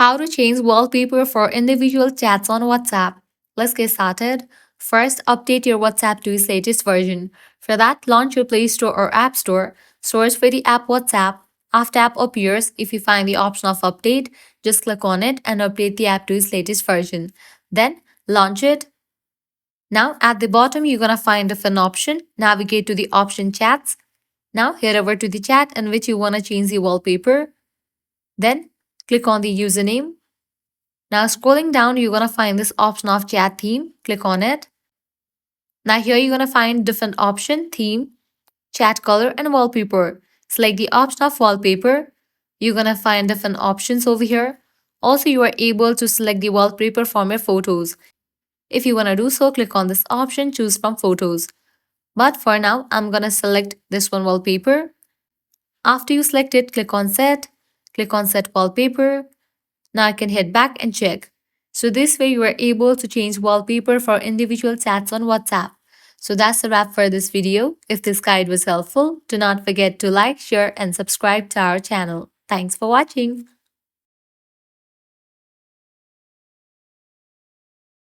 How to change wallpaper for individual chats on WhatsApp. Let's get started. First, update your WhatsApp to its latest version. For that, launch your Play Store or App Store, search for the app WhatsApp. After app appears, if you find the option of update, just click on it and update the app to its latest version. Then, launch it. Now, at the bottom, you're gonna find different option. Navigate to the option chats. Now, head over to the chat in which you wanna change the wallpaper. Then, click on the username. Now scrolling down, you're going to find this option of chat theme. Click on it. Now here you're going to find different option, theme, chat color and wallpaper. Select the option of wallpaper. You're going to find different options over here. Also, you are able to select the wallpaper from your photos. If you want to do so, click on this option, choose from photos. But for now, I'm going to select this one wallpaper. After you select it, click on set wallpaper. Now I can head back and check. So this way you are able to change wallpaper for individual chats on WhatsApp. So that's a wrap for this video. If this guide was helpful, do not forget to like, share and subscribe to our channel. Thanks for watching.